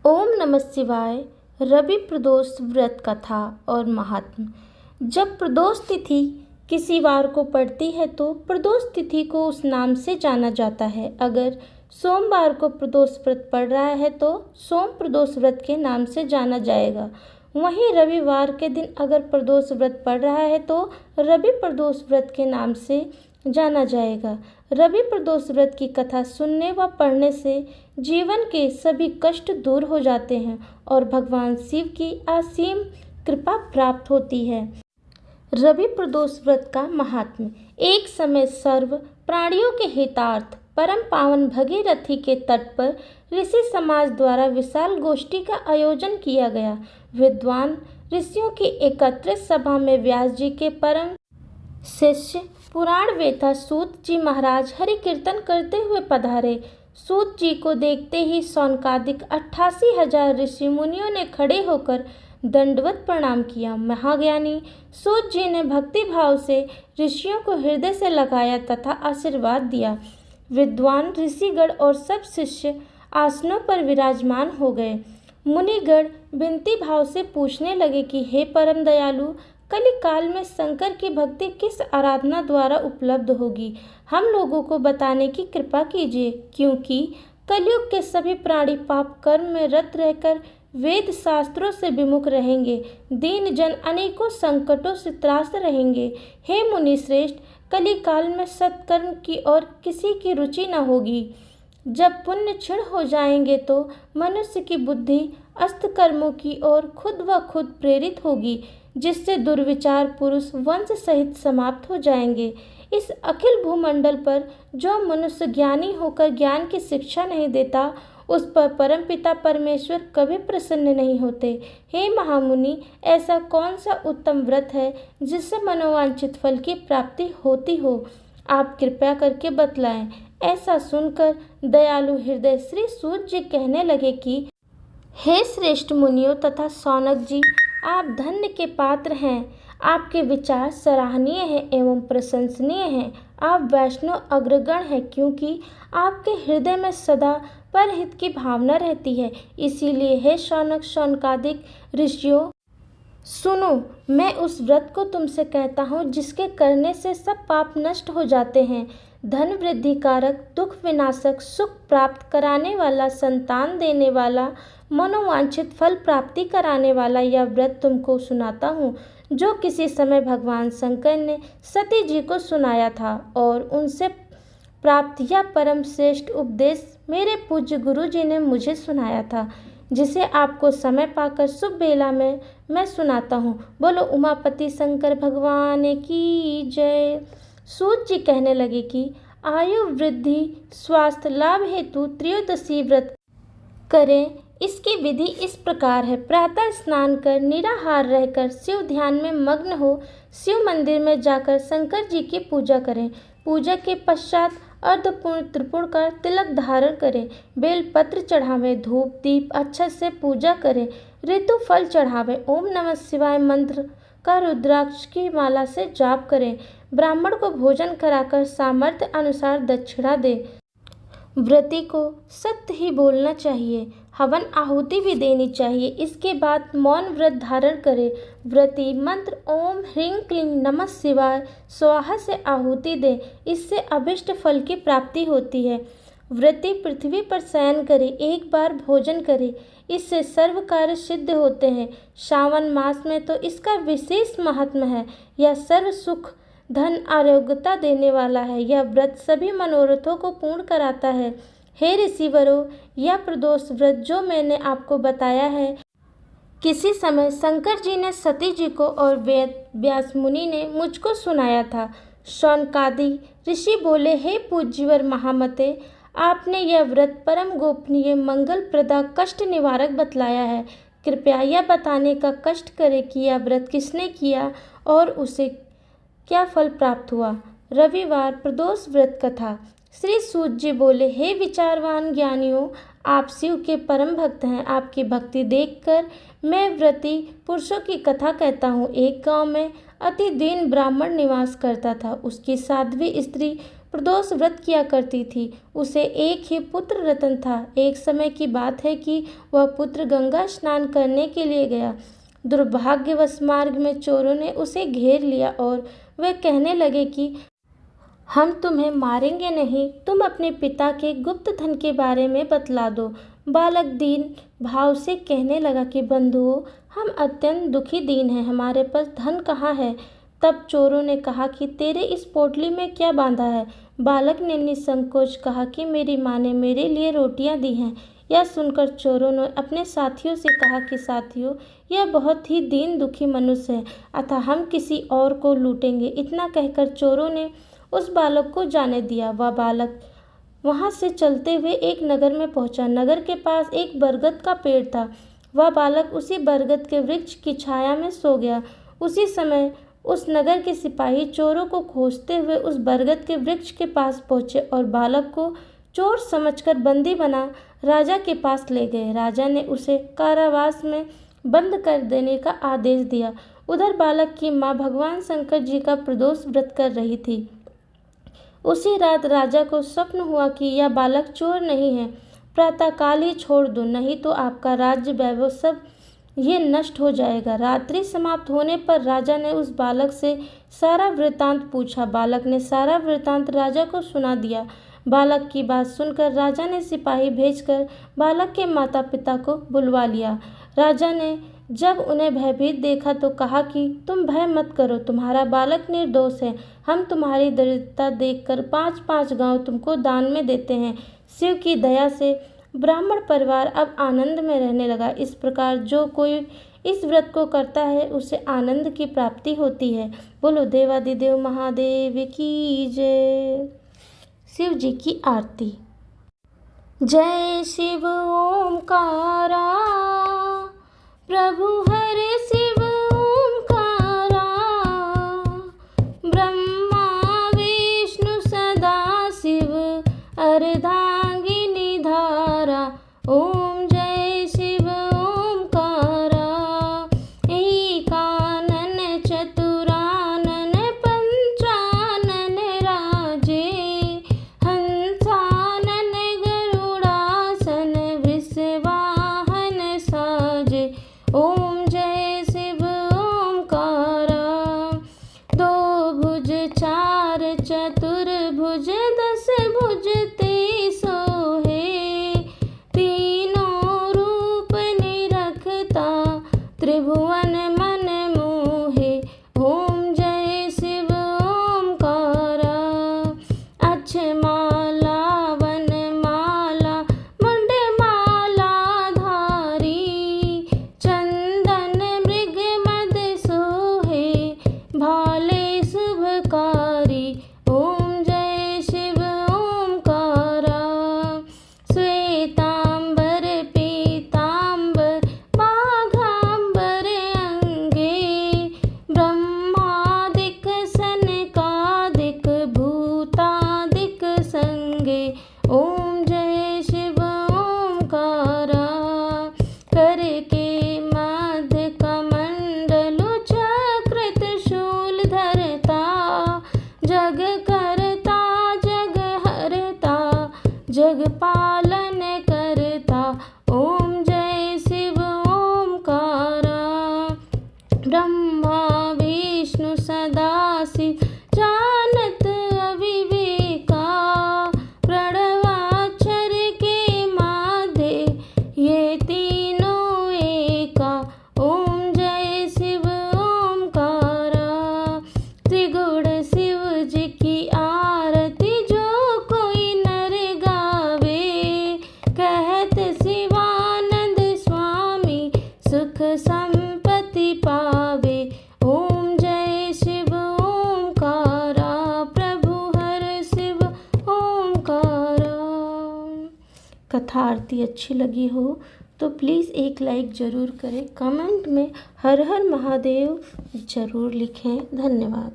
ओम नमः शिवाय। रवि प्रदोष व्रत कथा और महात्म। जब प्रदोष तिथि किसी वार को पड़ती है तो प्रदोष तिथि को उस नाम से जाना जाता है। अगर सोमवार को प्रदोष व्रत पड़ रहा है तो सोम प्रदोष व्रत के नाम से जाना जाएगा। वहीं रविवार के दिन अगर प्रदोष व्रत पड़ रहा है तो रवि प्रदोष व्रत के नाम से जाना जाएगा। रवि प्रदोष व्रत की कथा सुनने व पढ़ने से जीवन के सभी कष्ट दूर हो जाते हैं और भगवान शिव की असीम कृपा प्राप्त होती है। रवि प्रदोष व्रत का महात्म्य। एक समय सर्व प्राणियों के हितार्थ परम पावन भगीरथी के तट पर ऋषि समाज द्वारा विशाल गोष्ठी का आयोजन किया गया। विद्वान ऋषियों की एकत्रित सभा में व्यास जी के परम शिष्य पुराण वेता सूत जी महाराज हरि कीर्तन करते हुए पधारे। सूत जी को देखते ही सौनकादिक 88,000 ऋषि मुनियों ने खड़े होकर दंडवत प्रणाम किया। महाज्ञानी सूत जी ने भक्ति भाव से ऋषियों को हृदय से लगाया तथा आशीर्वाद दिया। विद्वान ऋषिगण और सब शिष्य आसनों पर विराजमान हो गए। मुनिगण विनती भाव से पूछने लगे कि हे परम दयालु, कली काल में शंकर की भक्ति किस आराधना द्वारा उपलब्ध होगी, हम लोगों को बताने की कृपा कीजिए, क्योंकि कलयुग के सभी प्राणी पाप कर्म में रत रहकर वेद शास्त्रों से विमुख रहेंगे। दीन जन अनेकों संकटों से त्रास्त रहेंगे। हे मुनि श्रेष्ठ, कली काल में सत्कर्म की ओर किसी की रुचि न होगी। जब पुण्य क्षीण हो जाएंगे तो मनुष्य की बुद्धि अस्त कर्मों की ओर खुद व खुद प्रेरित होगी, जिससे दुर्विचार पुरुष वंश सहित समाप्त हो जाएंगे। इस अखिल भूमंडल पर जो मनुष्य ज्ञानी होकर ज्ञान की शिक्षा नहीं देता, उस पर परमपिता परमेश्वर कभी प्रसन्न नहीं होते। हे महामुनि, ऐसा कौन सा उत्तम व्रत है जिससे मनोवांछित फल की प्राप्ति होती हो? आप कृपया करके बतलाएं। ऐसा सुनकर दयालु हृदय श्री सूत जी कहने लगे कि हे श्रेष्ठ मुनियों तथा सौनक जी, आप धन्य के पात्र हैं। आपके विचार सराहनीय हैं एवं प्रशंसनीय हैं। आप वैष्णव अग्रगण हैं, क्योंकि आपके हृदय में सदा परहित की भावना रहती है। इसीलिए हे शौनक शौनकादिक ऋषियों, सुनो, मैं उस व्रत को तुमसे कहता हूँ जिसके करने से सब पाप नष्ट हो जाते हैं। धन वृद्धि कारक, दुख विनाशक, सुख प्राप्त कराने वाला, संतान देने वाला, मनोवांछित फल प्राप्ति कराने वाला यह व्रत तुमको सुनाता हूँ, जो किसी समय भगवान शंकर ने सती जी को सुनाया था और उनसे प्राप्त यह परम श्रेष्ठ उपदेश मेरे पूज्य गुरु जी ने मुझे सुनाया था, जिसे आपको समय पाकर शुभ बेला में मैं सुनाता हूँ। बोलो उमापति शंकर भगवान की जय। सूत जी कहने लगे कि आयु वृद्धि स्वास्थ्य लाभ हेतु त्रयोदशी व्रत करें। इसकी विधि इस प्रकार है। प्रातः स्नान कर निराहार रहकर शिव ध्यान में मग्न हो शिव मंदिर में जाकर शंकर जी की पूजा करें। पूजा के पश्चात अर्धपूर्ण त्रिपुण का तिलक धारण करें। बेल पत्र चढ़ावें, धूप दीप अक्षत से पूजा करें, ऋतु फल चढ़ावें, ओम नमः शिवाय मंत्र का रुद्राक्ष की माला से जाप करें। ब्राह्मण को भोजन कराकर सामर्थ्य अनुसार दक्षिणा दें। व्रती को सत्य ही बोलना चाहिए। हवन आहुति भी देनी चाहिए। इसके बाद मौन व्रत धारण करे। व्रती मंत्र ओम ह्रीं क्लीं नमः शिवाय स्वाहा से आहुति दे। इससे अभिष्ट फल की प्राप्ति होती है। व्रती पृथ्वी पर शयन करे, एक बार भोजन करे, इससे सर्व कार्य सिद्ध होते हैं। श्रावण मास में तो इसका विशेष महात्म्य है। यह सर्व सुख धन आरोग्यता देने वाला है। यह व्रत सभी मनोरथों को पूर्ण कराता है। हे ऋषिवरों, यह प्रदोष व्रत जो मैंने आपको बताया है, किसी समय शंकर जी ने सती जी को और व्यास मुनि ने मुझको सुनाया था। शौनकादि ऋषि बोले, हे पूज्यवर महामते, आपने यह व्रत परम गोपनीय मंगल प्रदा कष्ट निवारक बतलाया है। कृपया यह बताने का कष्ट करें कि यह व्रत किसने किया और उसे क्या फल प्राप्त हुआ। रविवार प्रदोष व्रत कथा। श्री सूत जी बोले, हे विचारवान ज्ञानियों, आप शिव के परम भक्त हैं। आपकी भक्ति देखकर मैं व्रती पुरुषों की कथा कहता हूँ। एक गांव में अति दीन ब्राह्मण निवास करता था। उसकी साध्वी स्त्री प्रदोष व्रत किया करती थी। उसे एक ही पुत्र रतन था। एक समय की बात है कि वह पुत्र गंगा स्नान करने के लिए गया। दुर्भाग्यवश मार्ग में चोरों ने उसे घेर लिया और वे कहने लगे कि हम तुम्हें मारेंगे नहीं, तुम अपने पिता के गुप्त धन के बारे में बतला दो। बालक दीन भाव से कहने लगा कि बंधुओं, हम अत्यंत दुखी दीन हैं, हमारे पास धन कहाँ है। तब चोरों ने कहा कि तेरे इस पोटली में क्या बांधा है। बालक ने निसंकोच कहा कि मेरी माँ ने मेरे लिए रोटियां दी हैं। यह सुनकर चोरों ने अपने साथियों से कहा कि साथियों, यह बहुत ही दीन दुखी मनुष्य है, अतः हम किसी और को लूटेंगे। इतना कहकर चोरों ने उस बालक को जाने दिया। वह बालक वहां से चलते हुए एक नगर में पहुंचा। नगर के पास एक बरगद का पेड़ था। वह बालक उसी बरगद के वृक्ष की छाया में सो गया। उसी समय उस नगर के सिपाही चोरों को खोजते हुए उस बरगद के वृक्ष के पास पहुंचे और बालक को चोर समझकर बंदी बना राजा के पास ले गए। राजा ने उसे कारावास में बंद कर देने का आदेश दिया। उधर बालक की माँ भगवान शंकर जी का प्रदोष व्रत कर रही थी। उसी रात राजा को स्वप्न हुआ कि यह बालक चोर नहीं है, प्रातःकाल ही छोड़ दो, नहीं तो आपका राज्य वैभव सब ये नष्ट हो जाएगा। रात्रि समाप्त होने पर राजा ने उस बालक से सारा वृत्तांत पूछा। बालक ने सारा वृत्तांत राजा को सुना दिया। बालक की बात सुनकर राजा ने सिपाही भेजकर बालक के माता पिता को बुलवा लिया। राजा ने जब उन्हें भयभीत देखा तो कहा कि तुम भय मत करो, तुम्हारा बालक निर्दोष है। हम तुम्हारी दरिद्रता देखकर 5-5 गांव तुमको दान में देते हैं। शिव की दया से ब्राह्मण परिवार अब आनंद में रहने लगा। इस प्रकार जो कोई इस व्रत को करता है उसे आनंद की प्राप्ति होती है। बोलो देवादिदेव महादेव की जय। शिव जी की आरती। जय शिव ओमकारा, प्रभु हरे शिव ओमकारा, ब्रह्मा विष्णु सदा शिव अर्धांगिनी धारा। ओम जय शिव ओमकारा, एकानन चतुरानन पंचानन राजे, हंसानन गरुड़ासन वृषवाहन साजे। ओम जय शिव ओमकारा, दो भुज चार चतुर्भुज 10 भुज ते सोहे, तीनों रूप निरखता त्रिभुवन मन मोहे। ओम जय शिव ओमकारा, अक्षमाला वनमाला मुंडमाला धारी, चंदन मृग मद सोहे, भाले शुभकारी। ओम जय शिव ओमकारा, श्वेतांबर पीतांबर माघांबर अंगे, ब्रह्मादिक सनकादिक भूतादिक संगे। ओम जय शिव ओमकारा, करके मध्य कमंडलु चक्र त्रिशूल धरता, जग करता जग हरता, जग पालन करता। ओम जय शिव ओमकारा, ब्रह्मा विष्णु सदा शिव जानत अविवेका, प्रणवाक्षर के माधे ये तीनों एका। ओम जय शिव ओमकारा, त्रिगुण शिव जी की आरती जो कोई नर गावे, कहत शिवानंद स्वामी सुख संपत्ति पावे। ओम जय शिव ओमकारा, प्रभु हर शिव ओमकारा। कथा आरती अच्छी लगी हो तो प्लीज़ एक लाइक ज़रूर करें। कमेंट में हर हर महादेव ज़रूर लिखें। धन्यवाद।